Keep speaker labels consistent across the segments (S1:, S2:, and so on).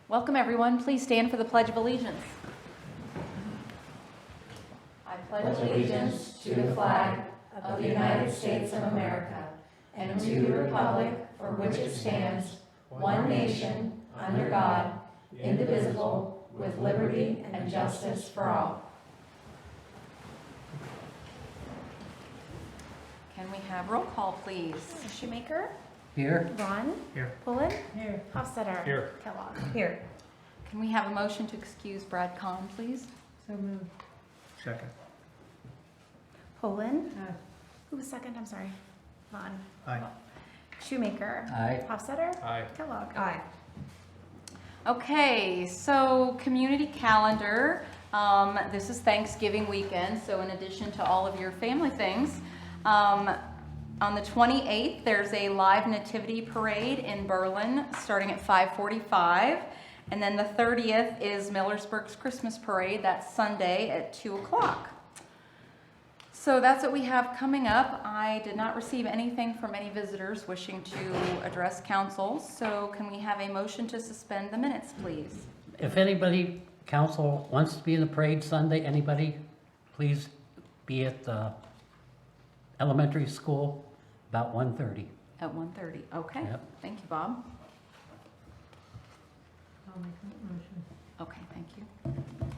S1: Welcome everyone. Please stand for the Pledge of Allegiance. I pledge allegiance to the flag of the United States of America and to the republic for which it stands, one nation, under God, indivisible, with liberty and justice for all. Can we have roll call, please?
S2: Shoemaker,
S3: Here.
S2: Vaughn,
S3: Here.
S2: Pullen,
S4: Here.
S2: Hofstadter,
S3: Here.
S2: Kellogg.
S4: Here.
S1: Can we have a motion to excuse Brad Kahn, please?
S4: So moved.
S3: Second.
S2: Pullen,
S4: Aye.
S2: who was second? I'm sorry. Vaughn.
S3: Aye.
S2: Shoemaker,
S3: Aye.
S2: Hofstadter,
S3: Aye.
S2: Kellogg.
S4: Aye.
S1: Okay, so community calendar. This is Thanksgiving weekend, so in addition to all of your family things, on the 28th, there's a live nativity parade in Berlin starting at 5:45. And then the 30th is Millersburg's Christmas parade. That's Sunday at 2 o'clock. So that's what we have coming up. I did not receive anything from any visitors wishing to address council. So can we have a motion to suspend the minutes, please?
S3: If anybody, council, wants to be in the parade Sunday, anybody, please be at the elementary school about 1:30.
S1: At 1:30. Okay.
S3: Yep.
S1: Thank you, Bob.
S4: I'll make that motion.
S1: Okay, thank you.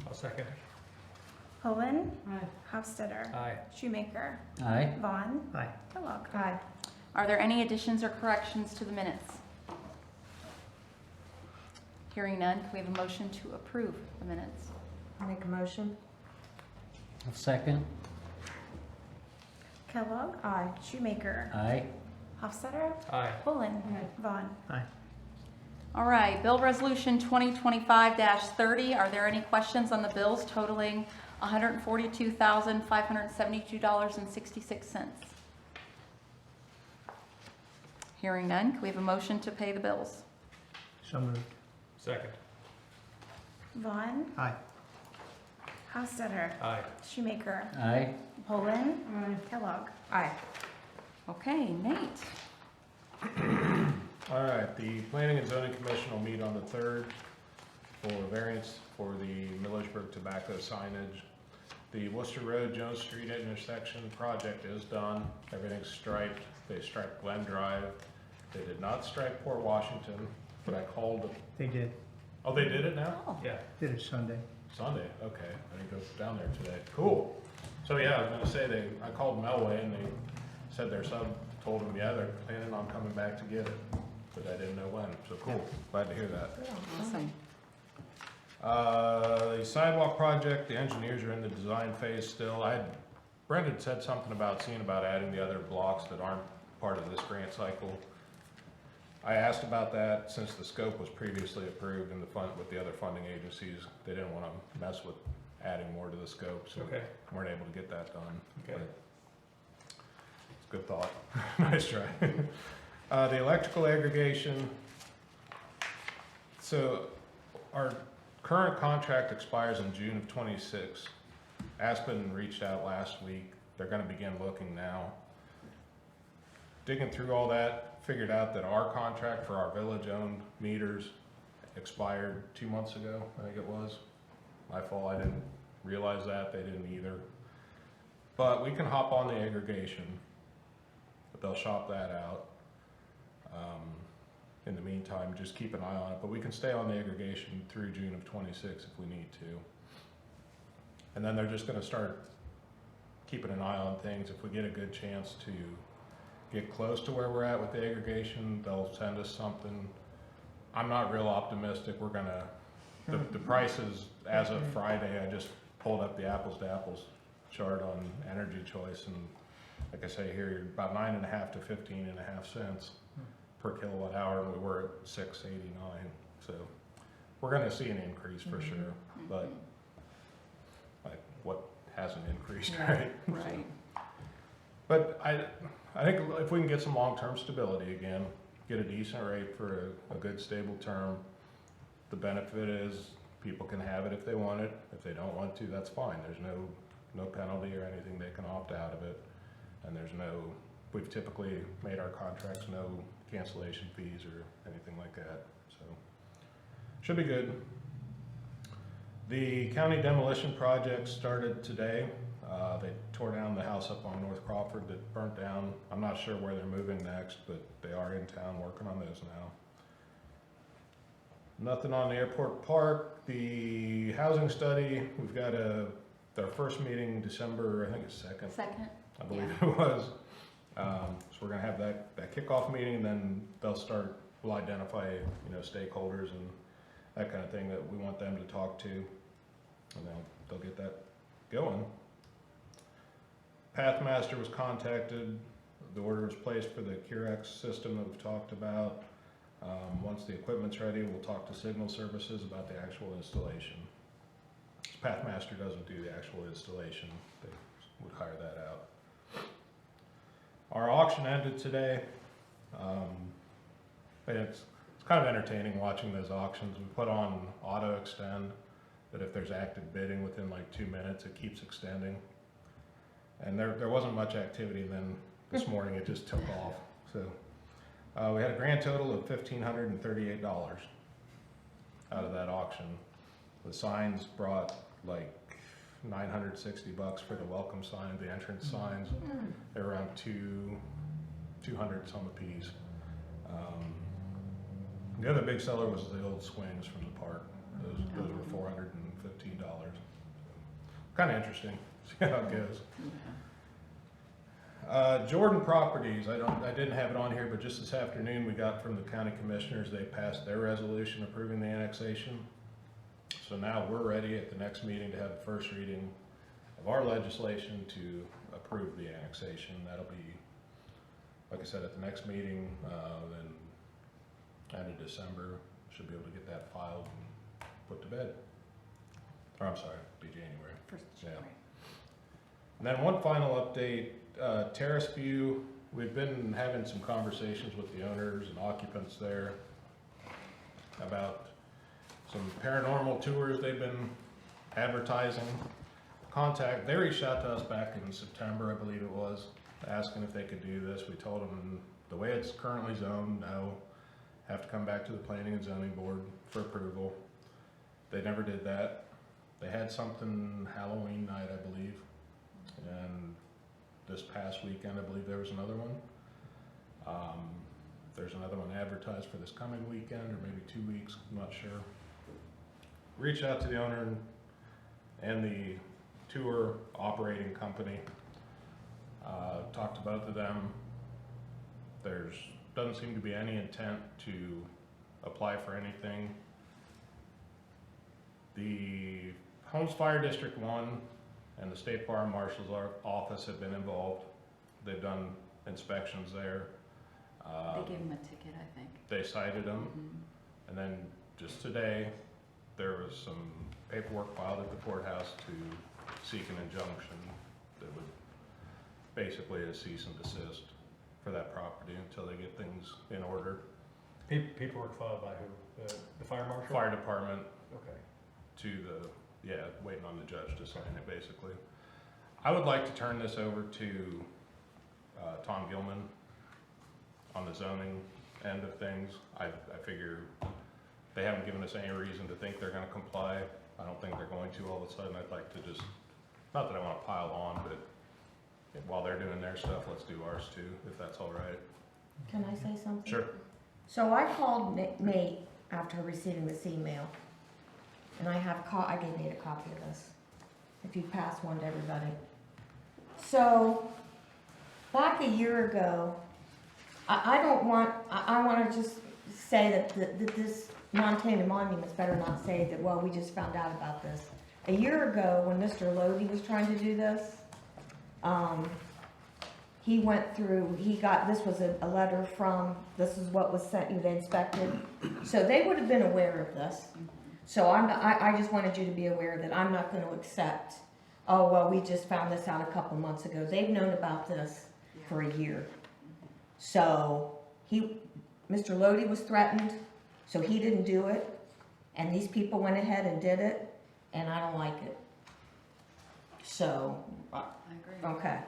S3: I'll second.
S2: Pullen,
S4: Aye.
S2: Hofstadter,
S3: Aye.
S2: Shoemaker,
S3: Aye.
S2: Vaughn,
S3: Aye.
S2: Kellogg.
S4: Aye.
S1: Are there any additions or corrections to the minutes? Hearing none, can we have a motion to approve the minutes?
S4: I'll make a motion.
S3: I'll second.
S2: Kellogg.
S4: Aye.
S2: Shoemaker,
S3: Aye.
S2: Hofstadter,
S3: Aye.
S2: Pullen,
S4: Aye.
S2: Vaughn.
S3: Aye.
S1: All right, Bill Resolution 2025-30. Are there any questions on the bills totaling $142,572.66? Hearing none, can we have a motion to pay the bills?
S3: So moved. Second.
S2: Vaughn,
S3: Aye.
S2: Hofstadter,
S3: Aye.
S2: Shoemaker,
S3: Aye.
S2: Pullen,
S4: Aye.
S2: Kellogg.
S4: Aye.
S1: Okay, Nate.
S5: All right, the Planning and Zoning Commission will meet on the 3rd for variance for the Millersburg tobacco signage. The Worcester Road, Jones Street intersection project is done. Everything's striped. They striped Glen Drive. They did not stripe Port Washington, but I called them.
S6: They did.
S5: Oh, they did it now?
S1: Oh,
S3: Yeah.
S6: Did it Sunday.
S5: Sunday, okay. I didn't go down there today. Cool. So yeah, I was gonna say I called Melway and they said their sub told them, yeah, they're planning on coming back to get it, but I didn't know when. So cool. Glad to hear that.
S1: awesome.
S5: The sidewalk project, the engineers are in the design phase still. Brendan said something about seeing about adding the other blocks that aren't part of this grant cycle. I asked about that since the scope was previously approved in the fund with the other funding agencies. They didn't want to mess with adding more to the scope, so
S3: Okay.
S5: weren't able to get that done.
S3: Okay.
S5: But it's a good thought. Nice try. The electrical aggregation. So our current contract expires in June of 26. Aspen reached out last week. They're going to begin looking now. Digging through all that, figured out that our contract for our village-owned meters expired 2 months ago, I think it was. My fault, I didn't realize that, they didn't either. But we can hop on the aggregation, but they'll shop that out. In the meantime, just keep an eye on it, but we can stay on the aggregation through June of 26 if we need to. And then they're just gonna start keeping an eye on things. If we get a good chance to get close to where we're at with the aggregation, they'll send us something. I'm not real optimistic. We're gonna, the prices as of Friday, I just pulled up the apples to apples chart on Energy Choice, and like I say here, you're about 9.5 to 15.5 cents per kilowatt hour, and we were at 6.89. So we're gonna see an increase for sure, but like what hasn't increased, right?
S1: Right.
S5: But I think if we can get some long-term stability again, get a decent rate for a good stable term, the benefit is people can have it if they want it. If they don't want to, that's fine. There's no penalty or anything. They can opt out of it. And we've typically made our contracts no cancellation fees or anything like that. So should be good. The county demolition project started today. They tore down the house up on North Crawford that burnt down. I'm not sure where they're moving next, but they are in town working on those now. Nothing on the airport park. The housing study, we've got our first meeting December, I think it's 2nd.
S1: Second?
S5: I believe it was. So we're gonna have that kickoff meeting, and then we'll identify, stakeholders and that kind of thing that we want them to talk to, and they'll get that going. Pathmaster was contacted. The order was placed for the Curex system that we've talked about. Once the equipment's ready, we'll talk to Signal Services about the actual installation. Pathmaster doesn't do the actual installation. They would hire that out. Our auction ended today. And it's kind of entertaining watching those auctions. We put on auto extend, that if there's active bidding within like 2 minutes, it keeps extending. And there wasn't much activity, and then this morning it just took off. So we had a grand total of $1,538 out of that auction. The signs brought like $960 for the welcome sign, the entrance signs. They're around 200 some a piece. The other big seller was the old swings from the park. Those were $415. Kind of interesting. See how it goes. Jordan Properties, I didn't have it on here, but just this afternoon we got from the county commissioners, they passed their resolution approving the annexation. So now we're ready at the next meeting to have the first reading of our legislation to approve the annexation. That'll be, like I said, at the next meeting, then end of December, should be able to get that filed and put to bed. Or I'm sorry, it'll be January.
S1: First of
S5: Yeah.
S1: January.
S5: And then one final update, Terrace View, we've been having some conversations with the owners and occupants there about some paranormal tours they've been advertising. They reached out to us back in September, I believe it was, asking if they could do this. We told them the way it's currently zoned, no, have to come back to the planning and zoning board for approval. They never did that. They had something Halloween night, I believe, and this past weekend, I believe there was another one. There's another one advertised for this coming weekend, or maybe 2 weeks, I'm not sure. Reached out to the owner and the tour operating company. Talked to both of them. Doesn't seem to be any intent to apply for anything. The Holmes Fire District 1 and the State Farm Marshal's office have been involved. They've done inspections there.
S1: They gave him a ticket, I think.
S5: They cited them.
S1: Mhm.
S5: And then just today, there was some paperwork filed at the courthouse to seek an injunction that would basically a cease and desist for that property until they get things in order.
S6: Paperwork filed by who? The fire marshal?
S5: Fire department
S6: Okay.
S5: waiting on the judge to sign it, basically. I would like to turn this over to Tom Gilman on the zoning end of things. I figure they haven't given us any reason to think they're gonna comply. I don't think they're going to all of a sudden. I'd like to just, not that I wanna pile on, but while they're doing their stuff, let's do ours too, if that's all right.
S2: Can I say something?
S5: Sure.
S2: So I called Nate after receiving this email, and I gave Nate a copy of this, if you pass one to everybody. So, back a year ago, I want to just say that this Montana Monuments better not say that, well, we just found out about this. A year ago, when Mr. Lodi was trying to do this, he went through, this was a letter from, this is what was sent you, they inspected. So they would have been aware of this. So I just wanted you to be aware that I'm not gonna accept, oh, well, we just found this out a couple months ago. They've known about this for a year. So Mr. Lodi was threatened, so he didn't do it. And these people went ahead and did it, and I don't like it. So,
S1: I agree.
S2: okay.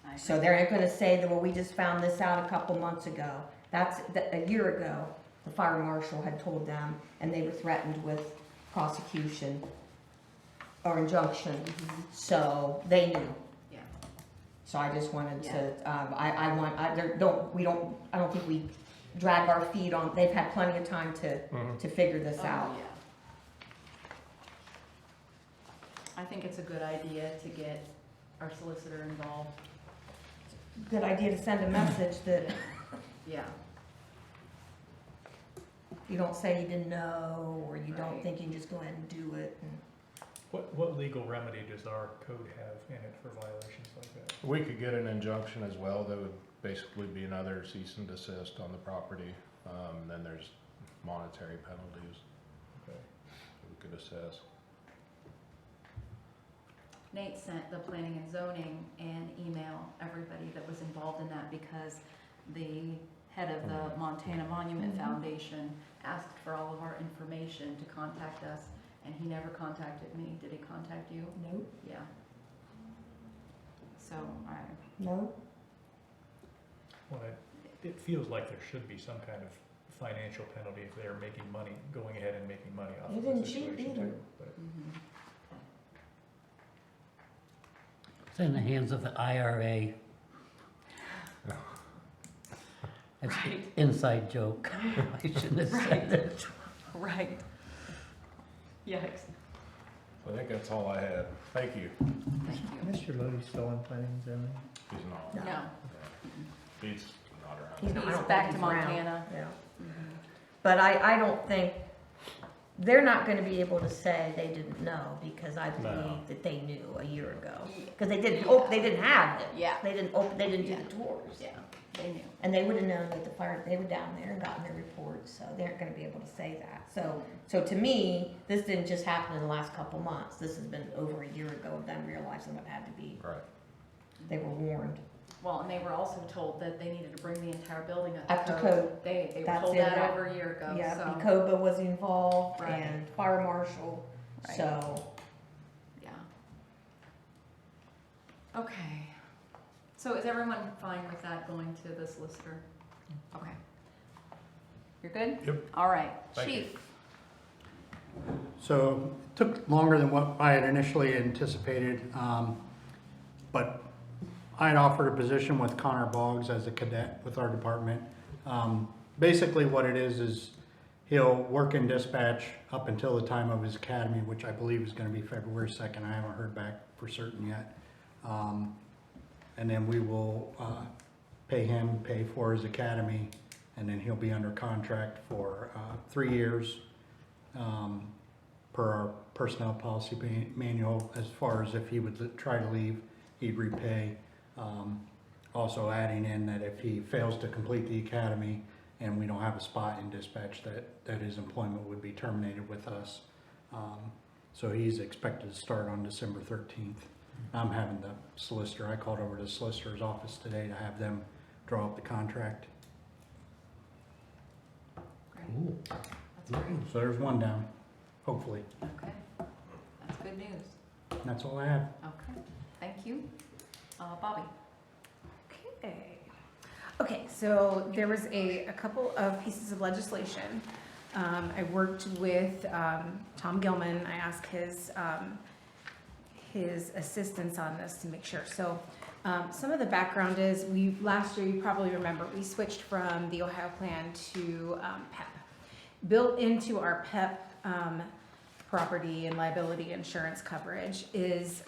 S1: I
S2: So
S1: agree.
S2: they're gonna say that, well, we just found this out a couple months ago. That's a year ago. the fire marshal had told them, and they were threatened with prosecution or injunction, so they knew.
S1: Yeah.
S2: So I just wanted to, I don't think we drag our feet on, they've had plenty of time to figure this out.
S1: Oh, yeah. I think it's a good idea to get our solicitor involved.
S2: Good idea to send a message that
S1: Yeah.
S2: you don't say you didn't know, or you don't
S1: Right.
S2: think you can just go ahead and do it. And
S6: What legal remedy does our code have in it for violations like that?
S5: We could get an injunction as well, that would basically be another cease and desist on the property. Then there's monetary penalties
S6: Okay.
S5: that we could assess.
S1: Nate sent the planning and zoning an email, everybody that was involved in that, because the head of the Montana Monument
S2: Mhm.
S1: Foundation asked for all of our information to contact us, and he never contacted me. Did he contact you?
S2: nope,
S1: Yeah. So, I,
S2: no,
S6: Well, it feels like there should be some kind of financial penalty if they're making money, going ahead and making money off
S2: It
S6: of the
S2: didn't cheat
S6: situation
S2: either.
S6: too. But
S1: mhm.
S3: It's in the hands of the IRA. It's an
S1: Right.
S3: inside joke. I shouldn't have said it.
S1: Right. Yikes.
S5: I think that's all I had. Thank you.
S1: Thank you.
S7: Mr. Lodi still in planning and zoning?
S5: He's not.
S2: No.
S1: No.
S5: He's not around.
S2: He's not- I
S1: He's
S2: don't
S1: back
S2: think
S1: to
S2: he's around.
S1: Montana.
S2: yeah.
S1: Mhm.
S2: But I don't think, they're not gonna be able to say they didn't know, because I
S5: No.
S2: believe that they knew a year ago.
S1: Yeah.
S2: Because they didn't, they didn't have it.
S1: Yeah.
S2: They didn't do
S1: Yeah.
S2: the tours.
S1: Yeah, they knew.
S2: And they would've known that the fire, they were down there and gotten their reports, so they aren't gonna be able to say that. So to me, this didn't just happen in the last couple months, this has been over a year ago of them realizing what had to be,
S5: Right.
S2: they were warned.
S1: Well, and they were also told that they needed to bring the entire building
S2: Up
S1: up
S2: to
S1: to
S2: code.
S1: code. They were
S2: That's
S1: told
S2: it,
S1: that
S2: that-
S1: over a year ago,
S2: Yeah,
S1: so,
S2: Ecoba was involved
S1: Right.
S2: and fire marshal,
S1: Right.
S2: so,
S1: yeah. Okay. So is everyone fine with that going to the solicitor? Okay. You're good?
S5: Yep.
S1: All right.
S5: Thank you.
S1: Chief?
S7: So it took longer than what I had initially anticipated, but I had offered a position with Connor Boggs as a cadet with our department. Basically what it is he'll work in dispatch up until the time of his academy, which I believe is gonna be February 2nd. I haven't heard back for certain yet. And then we will pay for his academy, and then he'll be under contract for 3 years per our personnel policy manual. As far as if he would try to leave, he'd repay. Also adding in that if he fails to complete the academy and we don't have a spot in dispatch, that his employment would be terminated with us. So he's expected to start on December 13th. I'm having the solicitor, I called over to the solicitor's office today to have them draw up the contract.
S1: Great.
S3: Ooh.
S1: That's great.
S7: So there's one down, hopefully.
S1: Okay. That's good news.
S7: And that's all I have.
S1: Okay. Thank you. Bobby?
S8: Okay, so there was a couple of pieces of legislation. I worked with Tom Gilman. I asked his assistance on this to make sure. So some of the background is last year, you probably remember, we switched from the Ohio Plan to PEP. Built into our PEP property and liability insurance coverage is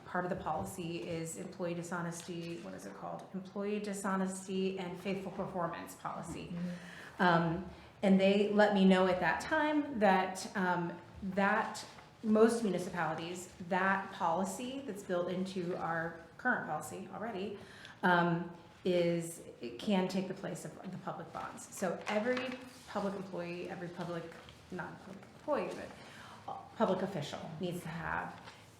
S8: part of the policy is employee dishonesty, what is it called? Employee dishonesty and faithful performance policy. And they let me know at that time that, that most municipalities, that policy that's built into our current policy already, it can take the place of the public bonds. So every public employee, not public employee, but public official needs to have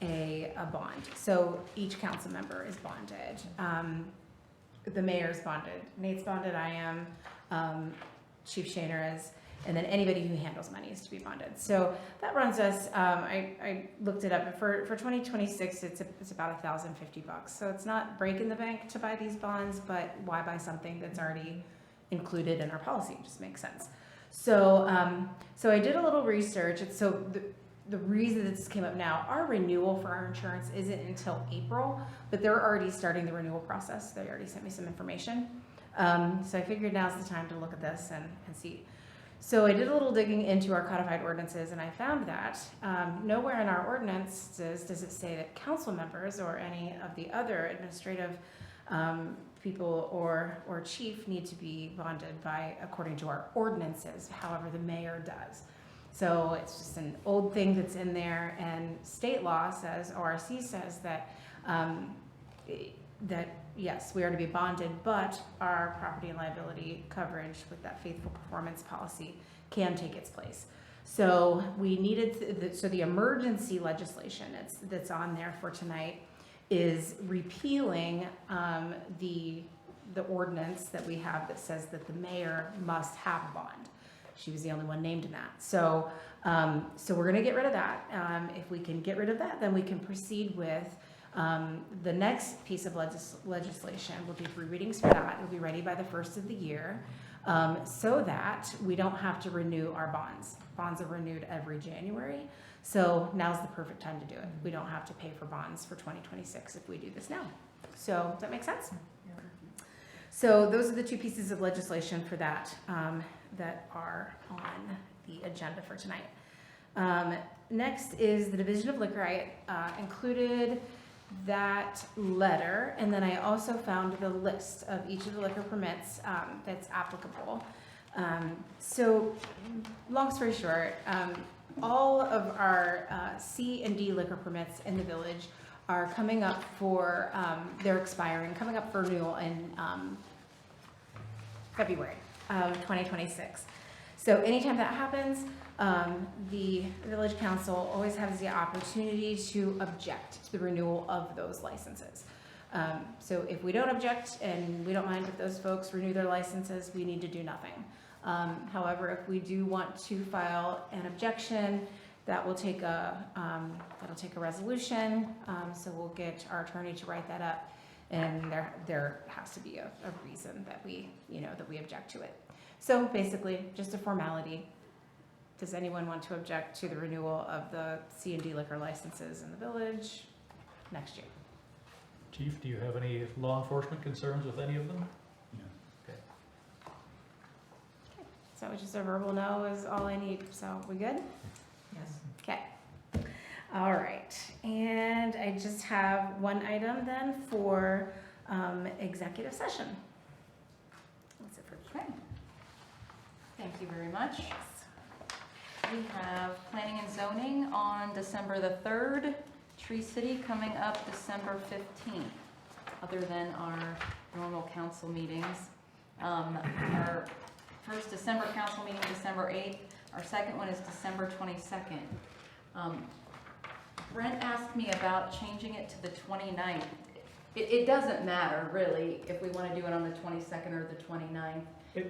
S8: a bond. So each council member is bonded. The mayor's bonded, Nate's bonded, I am, Chief Shaner is, and then anybody who handles money is to be bonded. So that runs us, I looked it up, and for 2026, it's about $1,050. So it's not breaking the bank to buy these bonds, but why buy something that's already included in our policy? It just makes sense. So, so I did a little research. So the reason this came up now, our renewal for our insurance isn't until April, but they're already starting the renewal process. They already sent me some information. So I figured now's the time to look at this and see. So I did a little digging into our codified ordinances, and I found that nowhere in our ordinances does it say that council members or any of the other administrative people or chief need to be bonded by according to our ordinances. However, the mayor does. So it's just an old thing that's in there, and state law says, ORC says that that yes, we are to be bonded, but our property and liability coverage with that faithful performance policy can take its place. So we needed, so the emergency legislation that's on there for tonight is repealing the ordinance that we have that says that the mayor must have a bond. She was the only one named in that. So, so we're gonna get rid of that. If we can get rid of that, then we can proceed with the next piece of legislation. We'll do 3 readings for that. It'll be ready by the 1st of the year, so that we don't have to renew our bonds. Bonds are renewed every January, so now's the perfect time to do it. We don't have to pay for bonds for 2026 if we do this now. So does that make sense? So those are the 2 pieces of legislation for that that are on the agenda for tonight. Next is the Division of Liquor. I included that letter, and then I also found the list of each of the liquor permits that's applicable. So long story short, all of our C and D liquor permits in the village are coming up for, they're expiring, coming up for renewal in February of 2026. So anytime that happens, the village council always has the opportunity to object to the renewal of those licenses. So if we don't object and we don't mind if those folks renew their licenses, we need to do nothing. However, if we do want to file an objection, that will take a resolution. So we'll get our attorney to write that up, and there has to be a reason that we object to it. So basically, just a formality. Does anyone want to object to the renewal of the C and D liquor licenses in the village next year?
S6: Chief, do you have any law enforcement concerns with any of them?
S8: So it's just a verbal no is all I need. So we good?
S2: Yes.
S8: Okay. All right. And I just have one item then for executive session. That's it for me.
S1: Okay. Thank you very much. We have planning and zoning on December the 3rd, Tree City coming up December 15th, other than our normal council meetings. Our first December council meeting, December 8th. Our second one is December 22nd. Brent asked me about changing it to the 29th. It doesn't matter, really, if we want to do it on the 22nd or the 29th.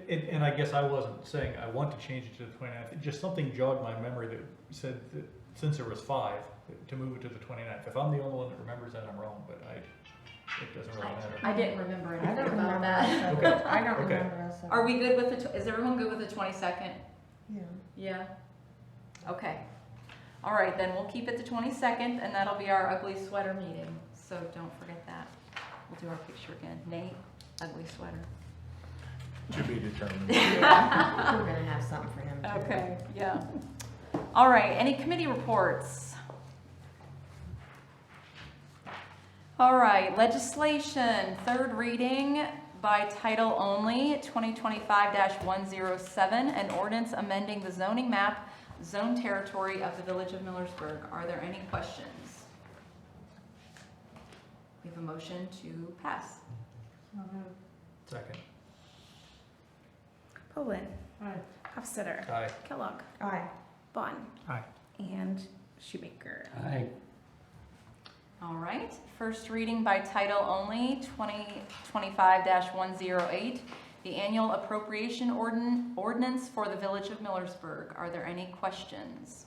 S6: And I guess I wasn't saying I want to change it to the 29th. Just something jogged my memory that said that since there was 5, to move it to the 29th. If I'm the only one that remembers that, I'm wrong, but it doesn't really matter.
S1: I didn't remember
S2: I
S1: anything
S2: don't
S1: about
S2: remember
S1: that.
S2: us.
S6: Okay.
S2: I don't
S6: Okay.
S2: remember us.
S1: Are we good with the, is everyone good with the 22nd?
S2: Yeah.
S1: Yeah? Okay. All right, then we'll keep it the 22nd, and that'll be our ugly sweater meeting. So don't forget that. We'll do our picture again. Nate, ugly sweater.
S5: To be determined.
S2: We're gonna have something for him too.
S1: Okay, yeah. All right, any committee reports? All right, legislation, 3rd reading by title only, 2025-107, an ordinance amending the zoning map, zone territory of the Village of Millersburg. Are there any questions? We have a motion to pass.
S6: Second.
S8: Poland.
S4: Aye.
S8: Hofstadter.
S6: Aye.
S8: Kellogg.
S2: Aye.
S8: Bond.
S6: Aye.
S8: And Shoemaker.
S3: Aye.
S1: All right, first reading by title only, 2025-108, the annual appropriation ordinance for the Village of Millersburg. Are there any questions?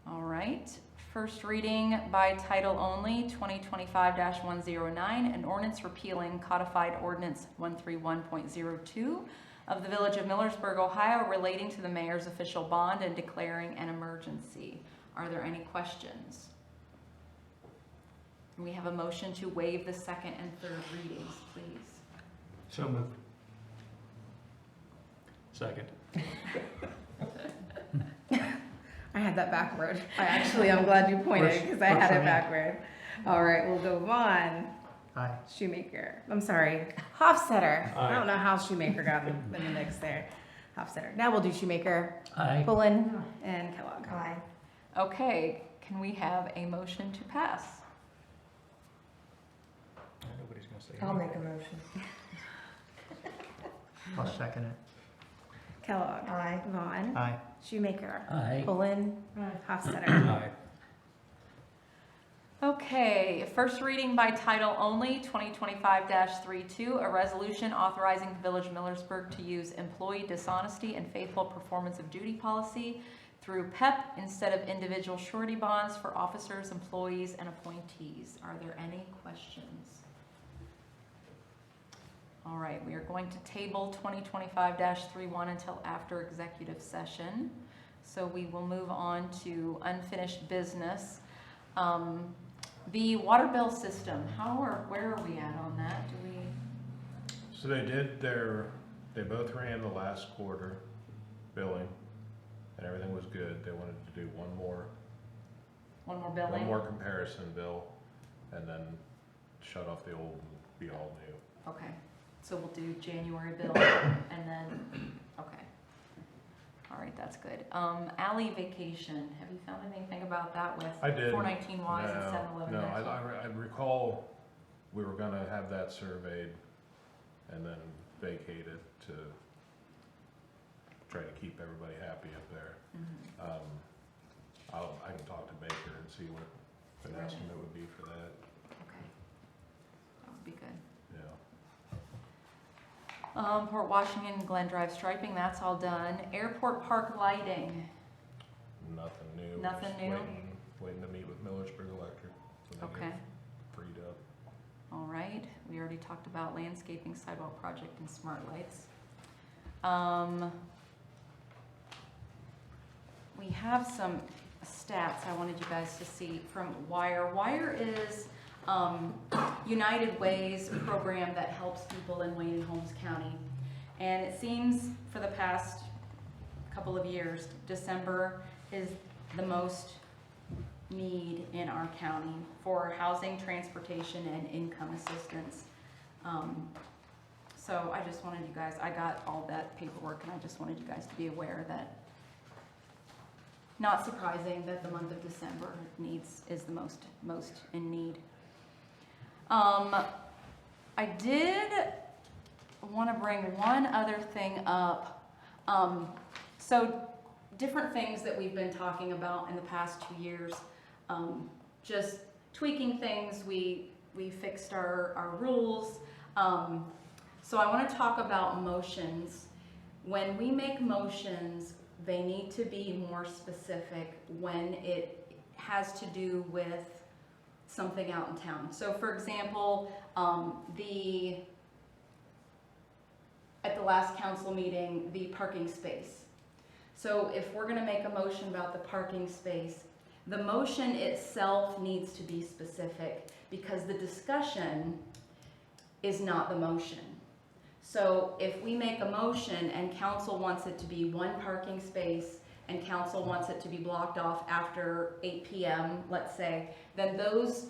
S1: All right, First reading by title only, 2025-109, an ordinance repealing codified ordinance 131.02 of the Village of Millersburg, Ohio, relating to the mayor's official bond and declaring an emergency. Are there any questions? We have a motion to waive the second and third readings, please.
S6: So moved. Second.
S8: I had that backward. I'm glad you pointed because I had it backward. All right, we'll go Vaughn.
S4: Aye.
S8: Shoemaker. I'm sorry. Hofstetter.
S6: Aye.
S8: I don't know how Shoemaker got in the mix there. Hofstetter. Now we'll do Shoemaker,
S3: Aye.
S8: Bullen, and Kellogg.
S2: Aye.
S1: Okay, can we have a motion to pass?
S6: Nobody's gonna say
S2: I'll make
S6: anything.
S2: a motion.
S4: I'll second it.
S8: Kellogg.
S2: Aye.
S8: Vaughn.
S4: Aye.
S8: Shoemaker.
S3: Aye.
S8: Bullen.
S4: Aye.
S8: Hofstetter.
S6: Aye.
S1: Okay, first reading by title only, 2025-32, a resolution authorizing the Village of Millersburg to use employee dishonesty and faithful performance of duty policy through PEP instead of individual surety bonds for officers, employees, and appointees. Are there any questions? All right, we are going to table 2025-31 until after executive session. So we will move on to unfinished business. The water bill system, where are we at on that? Do we?
S5: So they both ran the last quarter billing, and everything was good. They wanted to do one more comparison bill, and then shut off the old and be all new.
S1: Okay, so we'll do January bill and then, okay. All right, that's good. Alley vacation, have you found anything about that with
S5: I did.
S1: 419 Wise and 711?
S5: No, I recall we were gonna have that surveyed and then vacate it to try to keep everybody happy up there.
S1: Mhm.
S5: I can talk to Baker and see what an
S1: Right.
S5: estimate would be for that,
S1: Okay, that would be good.
S5: yeah.
S1: Port Washington, Glen Drive striping, that's all done. Airport park lighting,
S5: Nothing new. We're
S1: Nothing
S5: just
S1: new?
S5: Waiting to meet with Millersburg Electric when they
S1: okay.
S5: get freed up.
S1: All right, we already talked about landscaping, sidewalk project, and smart lights. We have some stats I wanted you guys to see from Wire. Wire is United Way's program that helps people in Wayne and Holmes County. And it seems for the past couple of years, December is the most need in our county for housing, transportation, and income assistance. So I just wanted you guys, I got all that paperwork, and I just wanted you guys to be aware that, not surprising that the month of December is the most in need. I did want to bring one other thing up. So different things that we've been talking about in the past 2 years, just tweaking things. We fixed our rules. So I want to talk about motions. When we make motions, they need to be more specific when it has to do with something out in town. So for example, at the last council meeting, the parking space. So if we're gonna make a motion about the parking space, the motion itself needs to be specific because the discussion is not the motion. So if we make a motion and council wants it to be one parking space and council wants it to be blocked off after 8 p.m., let's say, then those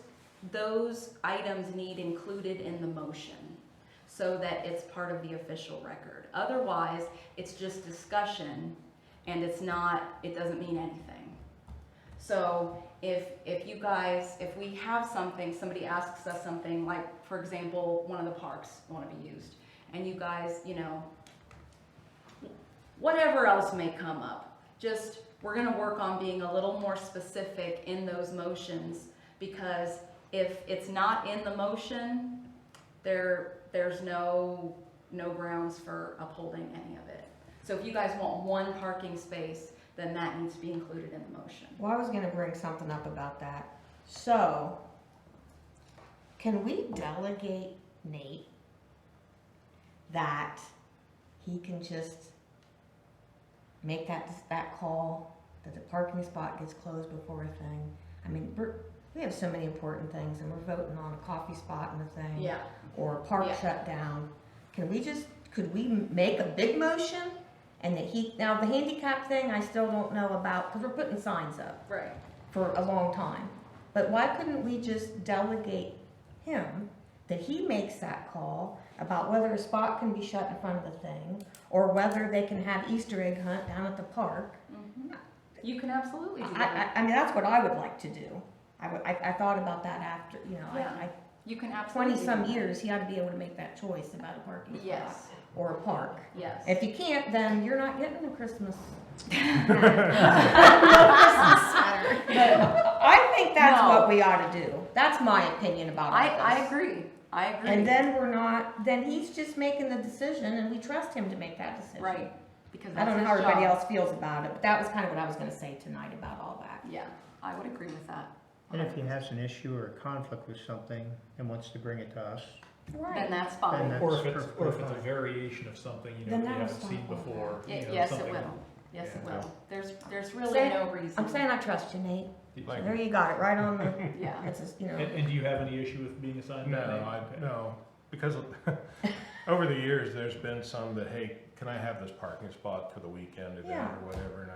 S1: items need included in the motion so that it's part of the official record. Otherwise, it's just discussion and it doesn't mean anything. So if we have something, somebody asks us something, like for example, one of the parks want to be used, and you guys, whatever else may come up, we're gonna work on being a little more specific in those motions, because if it's not in the motion, there's no grounds for upholding any of it. So if you guys want one parking space, then that needs to be included in the motion.
S2: Well, I was gonna bring something up about that. So, can we delegate Nate that he can just make that call, that the parking spot gets closed before a thing? I mean, we have so many important things, and we're voting on a coffee spot and a thing.
S1: Yeah.
S2: Or a park
S1: Yeah.
S2: shutdown. Could we make a big motion? And that now the handicap thing, I still don't know about, because we're putting signs up
S1: Right.
S2: for a long time. But why couldn't we just delegate him, that he makes that call about whether a spot can be shut in front of the thing, or whether they can have Easter egg hunt down at the park?
S1: Mhm. You can absolutely do that.
S2: I mean, that's what I would like to do. I thought about that after,
S1: Yeah. You can absolutely.
S2: 20-some
S1: do that.
S2: years, he ought to be able to make that choice about a parking spot.
S1: Yes.
S2: Or a park.
S1: Yes.
S2: If you can't, then you're not getting a Christmas. But I think that's
S1: No.
S2: what we ought to do. That's my opinion about all
S1: I
S2: this.
S1: agree. I agree.
S2: And then he's just making the decision and we trust him to make that decision.
S1: Right. Because
S2: I
S1: that's
S2: don't know
S1: his
S2: how everybody
S1: job.
S2: else feels about it, but that was kind of what I was gonna say tonight about all that.
S1: Yeah, I would agree with that.
S9: And if he has an issue or a conflict with something and wants to bring it to us,
S1: Then that's
S9: Then
S1: fine.
S9: that-
S6: Or if
S9: That's
S6: it's a
S9: perfectly
S6: variation of something, you know,
S2: Then
S6: that you
S2: that'll
S6: haven't seen
S2: stop all
S6: before. you know,
S1: Yes, it
S6: something-
S1: will. Yes, it
S6: Yeah.
S1: will. There's really
S2: Say-
S1: no reason.
S2: I'm saying I trust you, Nate.
S5: Like-
S2: There you got it, right on the,
S1: Yeah.
S2: it's just,
S6: And do you have any issue with being assigned?
S5: No,
S6: that name?
S5: no, because over the years, there's been some that, hey, can I have this parking spot for the weekend event
S2: Yeah.
S5: or whatever, and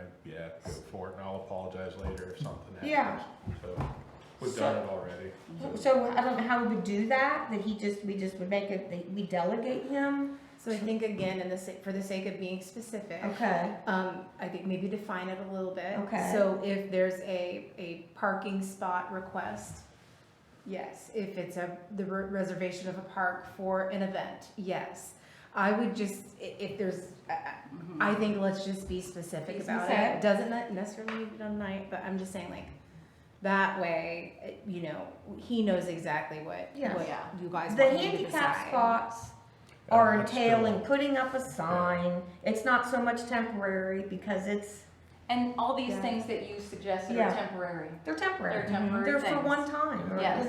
S5: go for it, and I'll apologize later if something happens.
S2: Yeah.
S5: So, we've done it already.
S2: so I don't know how we would do that, that we just would make it, that we delegate him?
S8: So I think again, for the sake of being specific,
S2: Okay,
S8: I think maybe define it a little bit.
S2: Okay.
S8: So if there's a parking spot request, yes. If it's the reservation of a park for an event, yes. I would just, if there's,
S1: Mhm.
S8: I think let's just be specific
S2: Be
S8: about
S2: specific.
S8: it. Doesn't necessarily need to be done tonight, but I'm just saying like, that way, he knows exactly what
S2: Yeah.
S1: Yeah.
S8: you guys
S2: the
S8: want him to
S2: handicap
S8: decide.
S2: spots are
S5: That's
S2: entailing
S5: still-
S2: putting up a sign, it's not so much temporary because
S1: And all these
S2: Yeah.
S1: things that you suggested
S2: Yeah.
S1: are temporary.
S2: they're temporary.
S1: They're temporary
S2: They're for
S1: things.
S2: one time, or,
S1: Yes.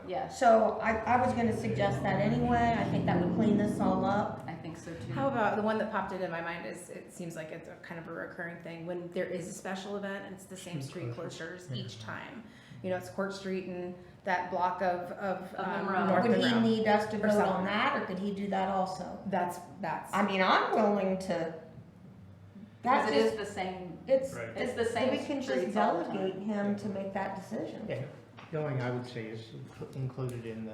S1: Yes,
S2: So I was gonna suggest that anyway, I think that would clean this all up.
S1: I think so too.
S8: How about, the one that popped into my mind is, it seems like it's a kind of a recurring thing, when there is a special event, and it's the same street closures each time. It's Court Street and that block of
S1: Monroe.
S8: North
S2: Would he
S8: Monroe.
S2: need us to
S8: Or
S2: vote on
S8: something.
S2: that, or could he do that also?
S8: That's,
S2: I mean, I'm willing to,
S1: Because
S2: that's
S1: it is
S2: just,
S1: the same,
S2: it's,
S6: Right.
S1: it's the
S2: it's,
S1: same
S2: we can just
S1: streets all the time.
S2: delegate him to make that decision.
S9: yeah, the only thing I would say is included in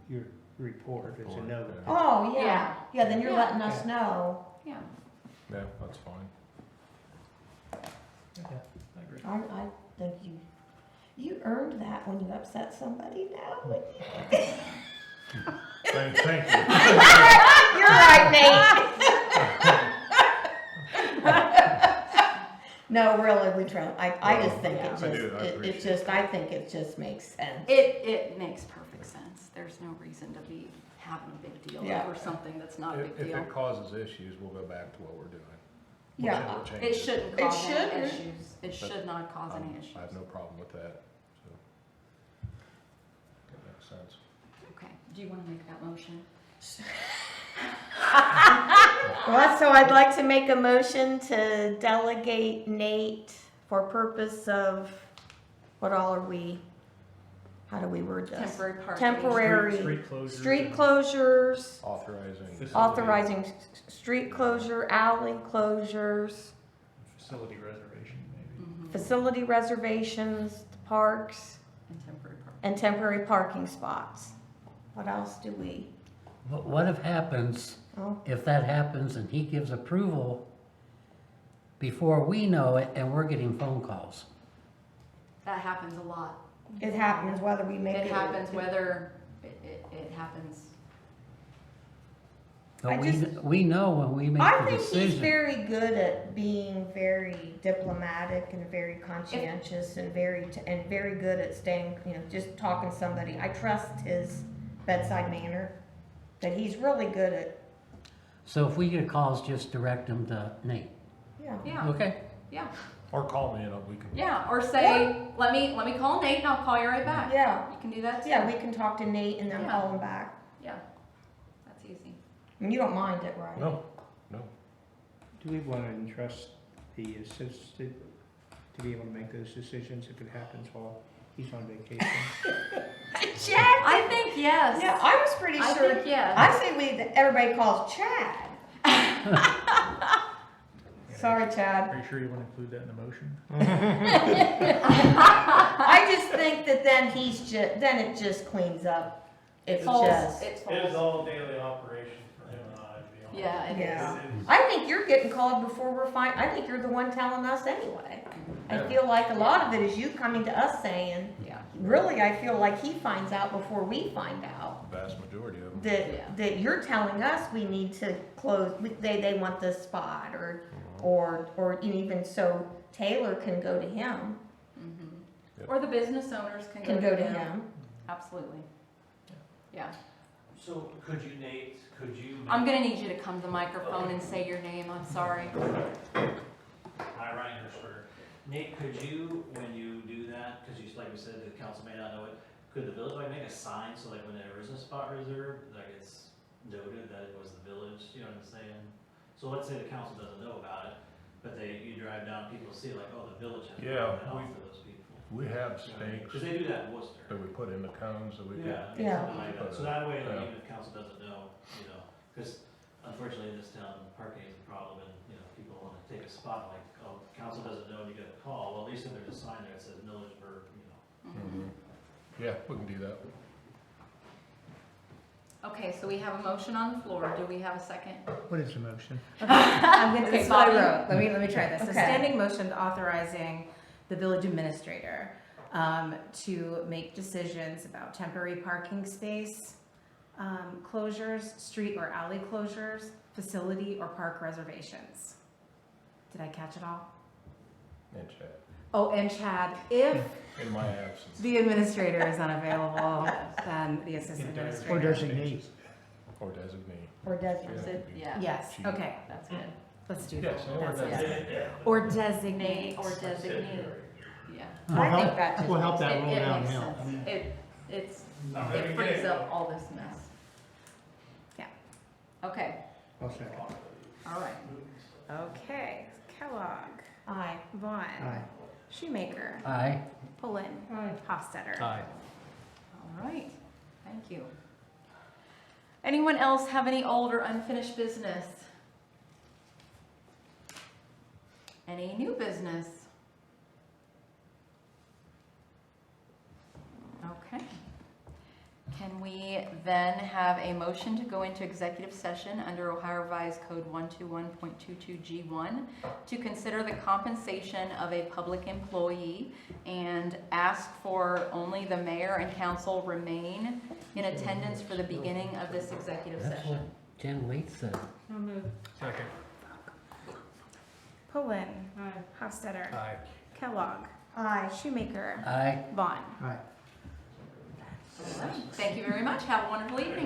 S9: your report, it's a note.
S2: Oh, yeah,
S1: Yeah.
S2: yeah, then you're
S1: Yeah.
S2: letting us know.
S1: Yeah.
S5: Yeah, that's fine.
S6: I agree.
S2: I think you earned that when you upset somebody now.
S5: Thank you.
S2: You're right, Nate. No, really, we try, I just think
S1: Yeah.
S2: it
S5: I do, I
S2: just,
S5: appreciate
S2: it just, I think it just makes sense.
S1: It makes perfect sense. There's no reason to be having a big deal
S2: Yeah.
S1: over something that's not a
S5: If
S1: big deal.
S5: it causes issues, we'll go back to what we're doing.
S2: Yeah.
S5: We'll change
S1: It shouldn't cause any
S2: shouldn't.
S1: issues. It should not cause any issues.
S5: I have no problem with that, so. That makes sense.
S1: Okay, do you want to make that motion?
S2: Well, so I'd like to make a motion to delegate Nate for purpose of, what all are we, how do we word this?
S1: Temporary parking.
S2: Temporary
S6: Street closures.
S2: street
S6: and
S2: closures,
S5: Authorizing.
S6: Facility.
S2: authorizing street closure, alley closures,
S6: Facility reservation, maybe.
S1: Mhm.
S2: facility reservations, parks,
S1: And temporary parking.
S2: and temporary parking spots. What else do we,
S3: What if happens,
S2: oh,
S3: if that happens and he gives approval before we know it and we're getting phone calls?
S1: That happens a lot.
S2: it happens whether we make it.
S1: It happens whether, it happens.
S3: But
S2: I
S3: we know when we make
S2: I
S3: the
S2: think he's
S3: decision.
S2: very good at being very diplomatic and very conscientious and very good at staying, just talking to somebody. I trust his bedside manner, that he's really good at,
S3: So if we get calls, just direct them to Nate.
S2: yeah.
S1: Yeah,
S3: Okay?
S1: Yeah,
S5: Or call me and we can.
S1: yeah, or say, let me call Nate and I'll call you right back.
S2: Yeah,
S1: You can do that too.
S2: yeah, we can talk to Nate and then
S1: Yeah.
S2: call him back.
S1: Yeah, that's easy.
S2: I mean, you don't mind it, right?
S5: No,
S9: Do we want to entrust the assistant to be able to make those decisions if it happens while he's on vacation?
S2: Chad?
S1: I think yes.
S2: Yeah, I was pretty
S1: I
S2: sure.
S1: think yes.
S2: I say everybody calls Chad. Sorry, Chad.
S6: Are you sure you want to include that in the motion?
S2: I just think that then then it just cleans up. It's
S1: Falls,
S2: just.
S1: it
S10: It is
S1: falls.
S10: all daily operation for him and I, to be honest.
S1: Yeah, it
S2: Yeah.
S1: is.
S2: I think you're getting called before we're fine. I think you're the one telling us anyway. I
S5: Yeah.
S2: feel like a lot of it is you coming to us saying,
S1: Yeah.
S2: really, I feel like he finds out before we find out.
S5: vast majority of them.
S2: That,
S1: Yeah.
S2: that you're telling us we need to close, they want this spot or even so Taylor can go to him,
S1: Mhm.
S5: Yep.
S1: Or the business owners
S2: can go to him.
S1: Absolutely. Yeah.
S10: So could you, Nate, could you?
S1: I'm gonna need you to come to the microphone and say your name, I'm sorry.
S10: Hi, Ryan Hirschberger. Nate, could you, when you do that, because you, like we said, the council may not know it, could the village, like, make a sign, so like when there is a spot reserved, like it's noted that it was the village, you know what I'm saying? So let's say the council doesn't know about it, but you drive down, people see like, oh, the village has
S5: Yeah,
S10: it out for those people.
S5: We have
S10: Because
S5: stakes
S10: they do that in Worcester.
S5: that we put in the cones that we
S10: Yeah,
S5: get.
S10: I mean,
S2: Yeah.
S10: something like that. So that way, like,
S5: Yeah.
S10: even if council doesn't know, you know, because unfortunately in this town, parking is a problem and, you know, people want to take a spot like, oh, council doesn't know and you get a call. Well, at least if there's a sign there that says Millersburg, you know.
S5: Mhm. Yeah, we can do that.
S1: Okay, so we have a motion on the floor. Do we have a second?
S9: What is the motion?
S8: I'm gonna,
S1: Okay,
S8: this is what I
S1: Bobby.
S8: wrote. Let me try this. A
S2: Okay.
S8: standing motion authorizing the village administrator to make decisions about temporary parking space closures, street or alley closures, facility or park reservations. Did I catch it all?
S5: And chat.
S8: Oh, and Chad, if
S5: In my absence.
S8: the administrator is unavailable, then the assistant
S9: Or
S8: administrator.
S9: designate.
S5: Or designate.
S2: Or designate.
S1: Is it? Yeah,
S8: Yes,
S5: Chief.
S8: okay,
S1: that's good.
S8: let's do that.
S5: Yes, or
S8: That's
S5: designate.
S8: it. Or designate.
S1: Or designate. Yeah.
S2: I think that just
S9: We'll help that
S1: It-
S9: roll
S1: it makes
S9: downhill.
S1: sense. It
S10: Not very
S1: frees
S10: good.
S1: up all this mess.
S8: Yeah.
S1: Okay,
S9: I'll second.
S1: all right.
S8: Okay, Kellogg,
S2: Aye.
S8: Vaughn.
S9: Aye.
S8: Shoemaker,
S3: Aye.
S8: Pullen, Hofstadter.
S6: Aye.
S1: All right, thank you. Anyone else have any old or unfinished business? Any new business? Okay. Can we then have a motion to go into executive session under Ohio Revised Code 121.22G1 to consider the compensation of a public employee and ask for only the mayor and council remain in attendance for the beginning of this executive
S3: That's what
S1: session?
S3: Jen Waite said.
S4: I'll move.
S6: Second.
S8: Pullen,
S4: Aye.
S8: Hofstadter,
S6: Aye.
S8: Kellogg,
S2: Aye.
S8: Shoemaker,
S3: Aye.
S8: Vaughn.
S9: Aye.
S1: Thank you very much. Have a wonderful evening.